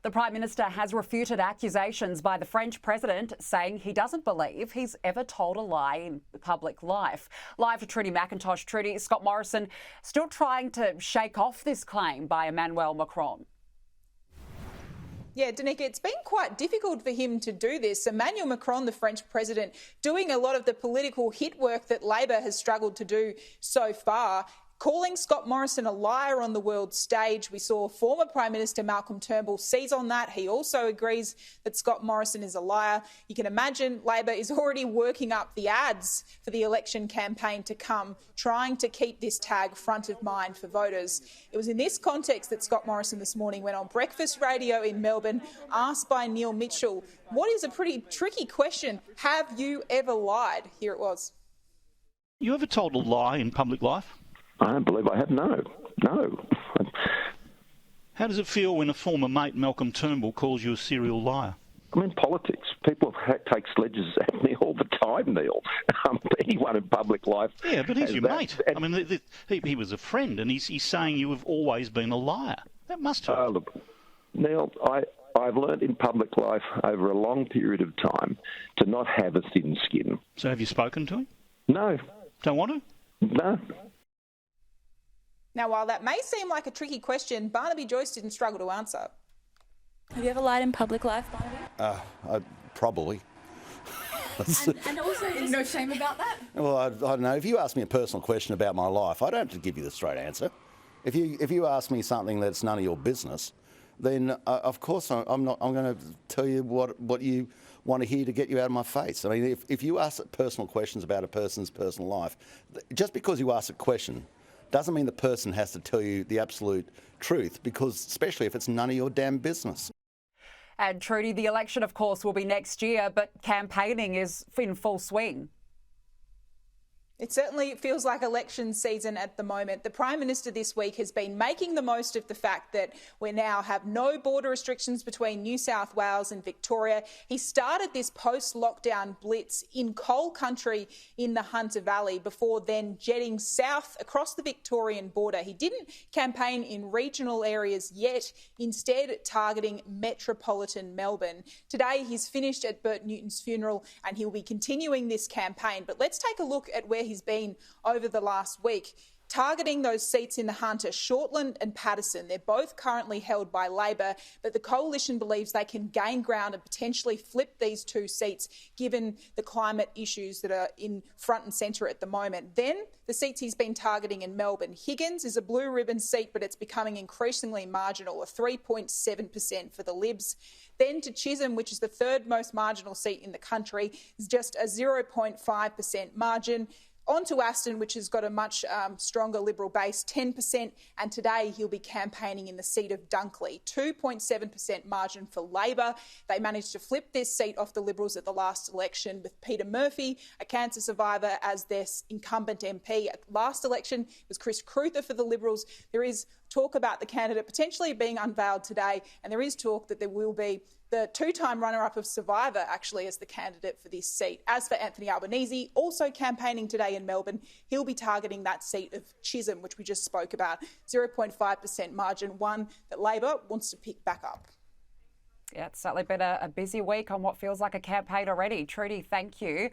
The Prime Minister has refuted accusations by the French President, saying he doesn't believe he's ever told a lie in public life. Live to Trudy McIntosh. Trudy, Scott Morrison still trying to shake off this claim by Emmanuel Macron. Yeah, Danica, it's been quite difficult for him to do this. Emmanuel Macron, the French president, doing a lot of the political hit work that Labor has struggled to do so far. Calling Scott Morrison a liar on the world stage. We saw former Prime Minister Malcolm Turnbull seize on that. He also agrees that Scott Morrison is a liar. You can imagine Labor is already working up the ads for the election campaign to come, trying to keep this tag front of mind for voters. It was in this context that Scott Morrison this morning went on breakfast radio in Melbourne, asked by Neil Mitchell, what is a pretty tricky question, have you ever lied? Here it was. You ever told a lie in public life? I don't believe I have. No. How does it feel when a former mate, Malcolm Turnbull, calls you a serial liar? I'm in politics. People take sledges at me all the time, Neil. Anyone in public life. Yeah, but he's your mate. And I mean, he was a friend, and he's saying you have always been a liar. That must hurt. Look, Neil, I've learned in public life over a long period of time to not have a thin skin. So have you spoken to him? No. Don't want to? No. Now, while that may seem like a tricky question, Barnaby Joyce didn't struggle to answer. Have you ever lied in public life, Barnaby? Probably. and also, there's no shame about that? Well, I don't know. If you ask me a personal question about my life, I don't have to give you the straight answer. If you ask me something that's none of your business, then of course I'm going to tell you what you want to hear to get you out of my face. I mean, if you ask personal questions about a person's personal life, just because you ask a question doesn't mean the person has to tell you the absolute truth, because especially if it's none of your damn business. And Trudy, the election, of course, will be next year, but campaigning is in full swing. It certainly feels like election season at the moment. The Prime Minister this week has been making the most of the fact that we now have no border restrictions between New South Wales and Victoria. He started this post-lockdown blitz in coal country in the Hunter Valley before then jetting south across the Victorian border. He didn't campaign in regional areas yet, instead targeting metropolitan Melbourne. Today he's finished at Bert Newton's funeral and he'll be continuing this campaign. But let's take a look at where he's been over the last week, targeting those seats in the Hunter, Shortland and Paterson. They're both currently held by Labor, but the coalition believes they can gain ground and potentially flip these two seats, given the climate issues that are in front and centre at the moment. Then the seats he's been targeting in Melbourne. Higgins is a blue ribbon seat, but it's becoming increasingly marginal, a 3.7% for the Libs. Then to Chisholm, which is the third most marginal seat in the country, is just a 0.5% margin. On to Aston, which has got a much stronger Liberal base, 10%, and today he'll be campaigning in the seat of Dunkley, 2.7% margin for Labor. They managed to flip this seat off the Liberals at the last election with Peter Murphy, a cancer survivor, as their incumbent MP. At the last election, it was Chris Cruther for the Liberals. There is talk about the candidate potentially being unveiled today, and there is talk that there will be the two-time runner-up of Survivor actually as the candidate for this seat. As for Anthony Albanese, also campaigning today in Melbourne, he'll be targeting that seat of Chisholm, which we just spoke about, 0.5% margin, one that Labor wants to pick back up. Yeah, it's certainly been a busy week on what feels like a campaign already. Trudy, thank you.